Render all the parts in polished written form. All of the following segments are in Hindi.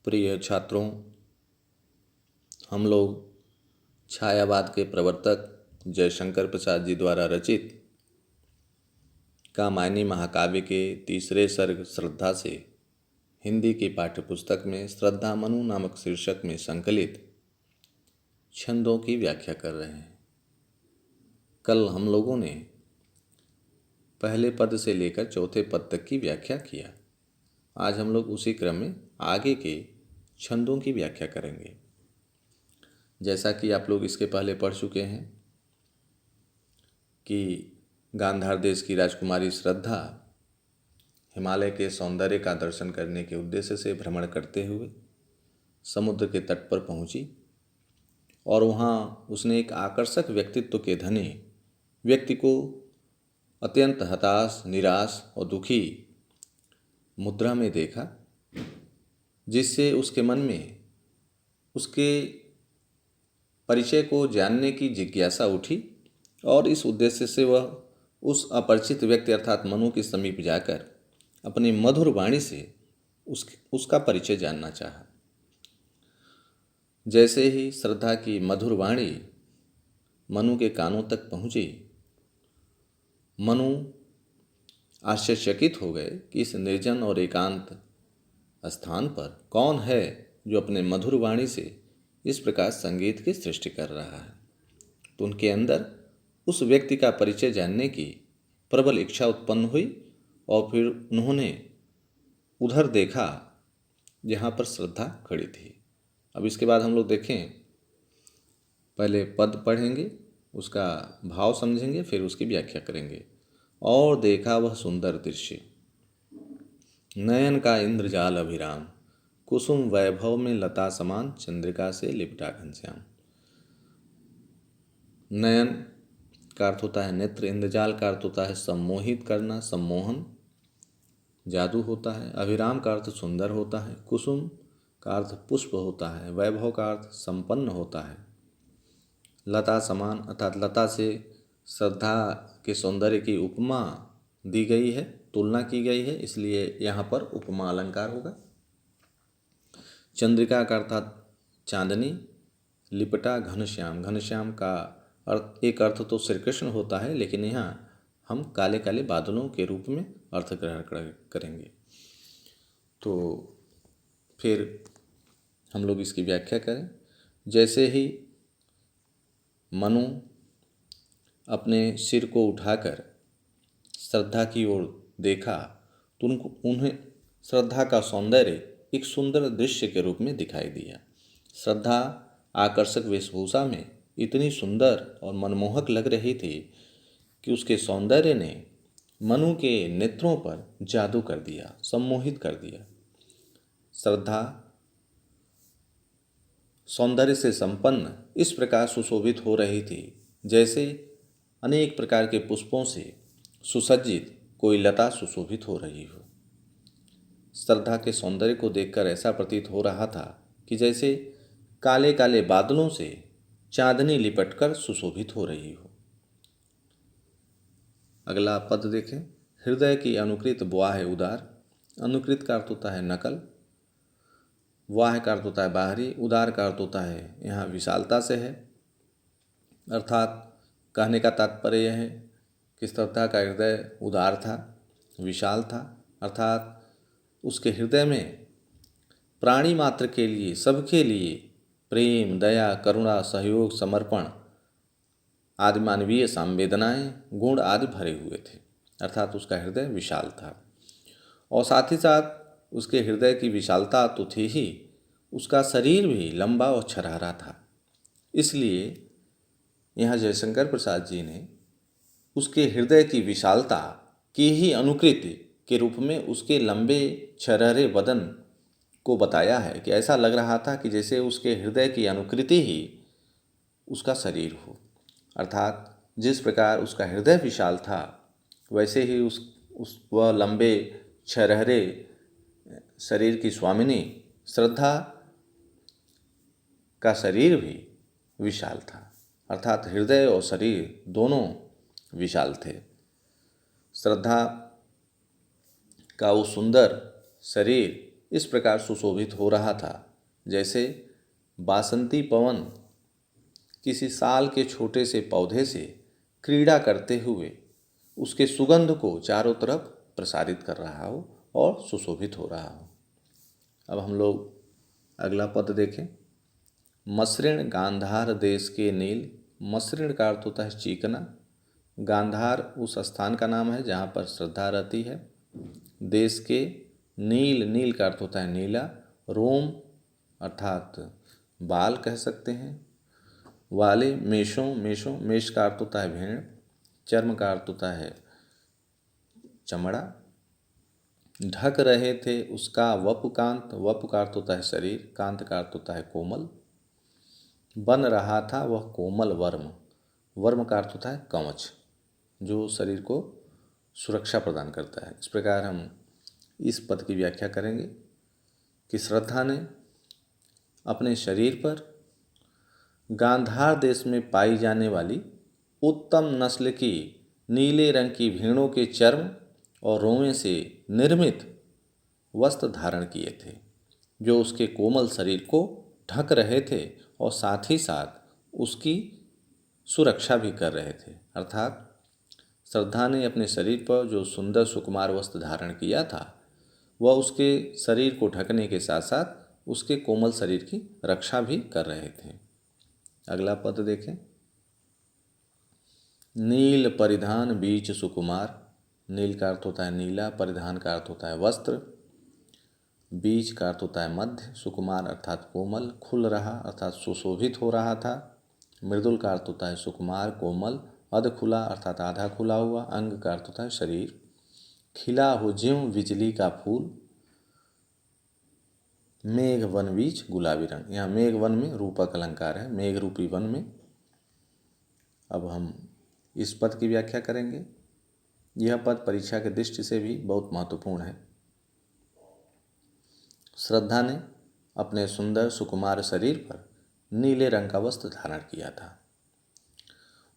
प्रिय छात्रों, हम लोग छायावाद के प्रवर्तक जयशंकर प्रसाद जी द्वारा रचित कामायनी महाकाव्य के तीसरे सर्ग श्रद्धा से हिंदी की पाठ्यपुस्तक में श्रद्धा मनु नामक शीर्षक में संकलित छंदों की व्याख्या कर रहे हैं। कल हम लोगों ने पहले पद से लेकर चौथे पद तक की व्याख्या किया। आज हम लोग उसी क्रम में आगे के छंदों की व्याख्या करेंगे। जैसा कि आप लोग इसके पहले पढ़ चुके हैं कि गांधार देश की राजकुमारी श्रद्धा हिमालय के सौंदर्य का दर्शन करने के उद्देश्य से भ्रमण करते हुए समुद्र के तट पर पहुंची और वहां उसने एक आकर्षक व्यक्तित्व के धनी व्यक्ति को अत्यंत हताश, निराश और दुखी मुद्रा में देखा, जिससे उसके मन में उसके परिचय को जानने की जिज्ञासा उठी और इस उद्देश्य से वह उस अपरिचित व्यक्ति अर्थात मनु के समीप जाकर अपनी मधुर वाणी से उसका परिचय जानना चाहा। जैसे ही श्रद्धा की मधुर वाणी मनु के कानों तक पहुंची, मनु आश्चर्यचकित हो गए कि इस निर्जन और एकांत स्थान पर कौन है जो अपने मधुर वाणी से इस प्रकार संगीत की सृष्टि कर रहा है। तो उनके अंदर उस व्यक्ति का परिचय जानने की प्रबल इच्छा उत्पन्न हुई और फिर उन्होंने उधर देखा जहाँ पर श्रद्धा खड़ी थी। अब इसके बाद हम लोग देखें, पहले पद पढ़ेंगे, उसका भाव समझेंगे, फिर उसकी व्याख्या करेंगे। और देखा वह सुंदर दृश्य, नयन का इंद्रजाल अभिराम, कुसुम वैभव में लता समान, चंद्रिका से लिपटा घनश्याम। नयन का अर्थ होता है नेत्र, इंद्रजाल का अर्थ होता है सम्मोहित करना, सम्मोहन, जादू होता है। अभिराम का अर्थ सुंदर होता है। कुसुम का अर्थ पुष्प होता है। वैभव का अर्थ संपन्न होता है। लता समान अर्थात लता से श्रद्धा के सौंदर्य की उपमा दी गई है, तुलना की गई है, इसलिए यहाँ पर उपमा अलंकार होगा। चंद्रिका का अर्थात चांदनी, लिपटा घनश्याम, घनश्याम का अर्थ एक अर्थ तो श्री कृष्ण होता है, लेकिन यहाँ हम काले काले बादलों के रूप में अर्थ ग्रहण करेंगे। तो फिर हम लोग इसकी व्याख्या करें। जैसे ही मनु अपने सिर को उठाकर श्रद्धा की ओर देखा तो उन्हें श्रद्धा का सौंदर्य एक सुंदर दृश्य के रूप में दिखाई दिया। श्रद्धा आकर्षक वेशभूषा में इतनी सुंदर और मनमोहक लग रही थी कि उसके सौंदर्य ने मनु के नेत्रों पर जादू कर दिया, सम्मोहित कर दिया। श्रद्धा सौंदर्य से संपन्न इस प्रकार सुशोभित हो रही थी जैसे अनेक प्रकार के पुष्पों से सुसज्जित कोई लता सुशोभित हो रही हो। श्रद्धा के सौंदर्य को देखकर ऐसा प्रतीत हो रहा था कि जैसे काले काले बादलों से चांदनी लिपटकर सुशोभित हो रही हो। अगला पद देखें। हृदय की अनुकृत वाह उदार, अनुकृत का अर्थ होता है नकल, वाह का अर्थ होता है बाहरी, उदार का अर्थ होता है यहाँ विशालता से है। अर्थात कहने का तात्पर्य यह है कि श्रद्धा का हृदय उदार था, विशाल था, अर्थात उसके हृदय में प्राणी मात्र के लिए, सबके लिए प्रेम, दया, करुणा, सहयोग, समर्पण आदि मानवीय संवेदनाएं, गुण आदि भरे हुए थे। अर्थात उसका हृदय विशाल था। और साथ ही साथ उसके हृदय की विशालता तो थी ही, उसका शरीर भी लंबा और छरहरा था। इसलिए यहाँ जयशंकर प्रसाद जी ने उसके हृदय की विशालता की ही अनुकृति के रूप में उसके लंबे छरहरे बदन को बताया है कि ऐसा लग रहा था कि जैसे उसके हृदय की अनुकृति ही उसका शरीर हो। अर्थात जिस प्रकार उसका हृदय विशाल था वैसे ही वह लंबे छरहरे शरीर की स्वामिनी श्रद्धा का शरीर भी विशाल था। अर्थात हृदय और शरीर दोनों विशाल थे। श्रद्धा का वो सुंदर शरीर इस प्रकार सुशोभित हो रहा था जैसे बासंती पवन किसी साल के छोटे से पौधे से क्रीड़ा करते हुए उसके सुगंध को चारों तरफ प्रसारित कर रहा हो और सुशोभित हो रहा हो। अब हम लोग अगला पद देखें। मसृण गांधार देश के नील। मसृण का अर्थ होता है चीकना। गांधार उस स्थान का नाम है जहाँ पर श्रद्धा रहती है। देश के नील, नील का अर्थ होता है नीला। रोम अर्थात बाल कह सकते हैं। वाले मेषों, मेषों मेष का अर्थ होता है भेड़। चर्म का अर्थ होता है चमड़ा। ढक रहे थे उसका वपुकांत। वपु का अर्थ होता है शरीर, कांत का अर्थ होता है कोमल। बन रहा था वह कोमल वर्म। वर्म का अर्थ होता है कवच, जो शरीर को सुरक्षा प्रदान करता है। इस प्रकार हम इस पद की व्याख्या करेंगे कि श्रद्धा ने अपने शरीर पर गांधार देश में पाई जाने वाली उत्तम नस्ल की नीले रंग की भेड़ों के चर्म और रोएं से निर्मित वस्त्र धारण किए थे, जो उसके कोमल शरीर को ढक रहे थे और साथ ही साथ उसकी सुरक्षा भी कर रहे थे। अर्थात श्रद्धा ने अपने शरीर पर जो सुंदर सुकुमार वस्त्र धारण किया था वह उसके शरीर को ढकने के साथ साथ उसके कोमल शरीर की रक्षा भी कर रहे थे। अगला पद देखें। नील परिधान बीच सुकुमार। नील का अर्थ होता है नीला, परिधान का अर्थ होता है वस्त्र, बीच का अर्थ होता है मध्य, सुकुमार अर्थात कोमल, खुल रहा अर्थात सुशोभित हो रहा था। मृदुल का अर्थ होता है सुकुमार कोमल, अध खुला अर्थात आधा खुला हुआ, अंग का अर्थ होता है शरीर। खिला हो ज्यों बिजली का फूल। मेघ वन बीच गुलाबी रंग। यहाँ मेघ वन में रूपक अलंकार है, मेघ रूपी वन में। अब हम इस पद की व्याख्या करेंगे। यह पद परीक्षा के दृष्टि से भी बहुत महत्वपूर्ण है। श्रद्धा ने अपने सुंदर सुकुमार शरीर पर नीले रंग का वस्त्र धारण किया था।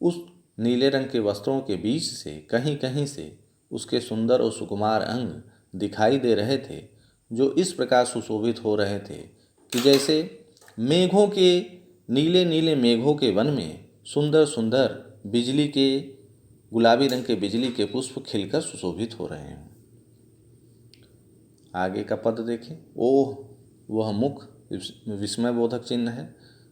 उस नीले रंग के वस्त्रों के बीच से कहीं कहीं से उसके सुंदर और सुकुमार अंग दिखाई दे रहे थे, जो इस प्रकार सुशोभित हो रहे थे कि जैसे मेघों के, नीले नीले मेघों के वन में सुंदर सुंदर बिजली के, गुलाबी रंग के बिजली के पुष्प खिलकर सुशोभित हो रहे हैं। आगे का पद देखें। ओह वह मुख विस्मय बोधक चिन्ह है,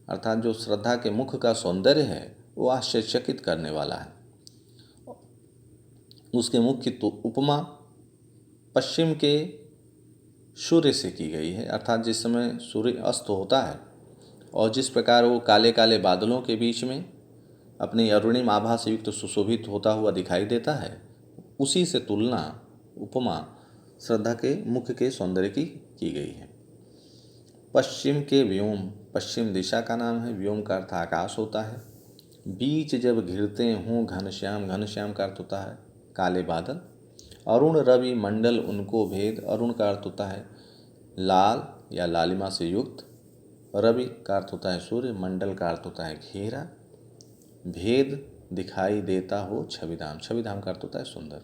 अर्थात जो श्रद्धा के मुख का सौंदर्य है वो आश्चर्यचकित करने वाला है। उसके मुख की तो उपमा पश्चिम के सूर्य से की गई है, अर्थात जिस समय सूर्य अस्त होता है और जिस प्रकार वो काले काले बादलों के बीच में अपनी अरुणिम आभा से युक्त सुशोभित होता हुआ दिखाई देता है, उसी से तुलना, उपमा श्रद्धा के मुख के सौंदर्य की गई है। पश्चिम के व्योम, पश्चिम दिशा का नाम है, व्योम का अर्थ आकाश होता है। बीच जब घिरते हों घनश्याम, घनश्याम का अर्थ होता है काले बादल। अरुण रवि मंडल उनको भेद, अरुण का अर्थ होता है लाल या लालिमा से युक्त। रवि का अर्थ होता है सूर्य, मंडल का अर्थ होता है घेरा। भेद दिखाई देता हो छविधाम, छविधाम का अर्थ होता है सुंदर।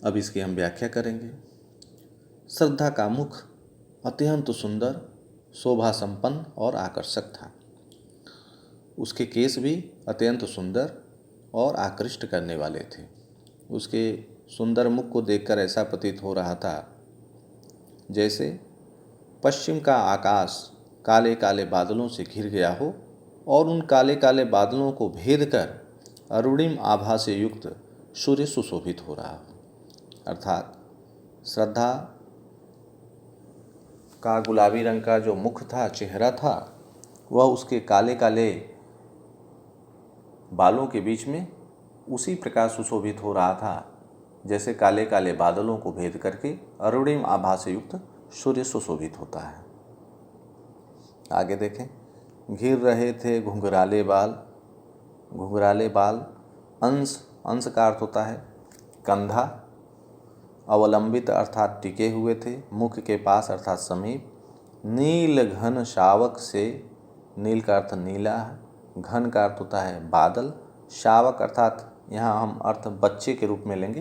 अब इसकी हम व्याख्या करेंगे। श्रद्धा का मुख अत्यंत सुंदर, शोभा संपन्न और आकर्षक था। उसके केस भी अत्यंत सुंदर और आकृष्ट करने वाले थे। उसके सुंदर मुख को देखकर ऐसा प्रतीत हो रहा था जैसे पश्चिम का आकाश काले काले बादलों से घिर गया हो और उन काले काले बादलों को भेद कर अरुणिम आभा से युक्त सूर्य सुशोभित हो रहा हो। अर्थात श्रद्धा का गुलाबी रंग का जो मुख था, चेहरा था, वह उसके काले काले बालों के बीच में उसी प्रकार सुशोभित हो रहा था जैसे काले काले बादलों को भेद करके अरुणिम आभा से युक्त सूर्य सुशोभित होता है। आगे देखें। घिर रहे थे घुंघराले बाल। घुंघराले बाल अंश, अंश का अर्थ होता है कंधा। अवलंबित अर्थात टिके हुए थे, मुख के पास अर्थात समीप। नील घन शावक से, नील का अर्थ नीला है, घन का अर्थ होता है बादल। शावक अर्थात यहाँ हम अर्थ बच्चे के रूप में लेंगे,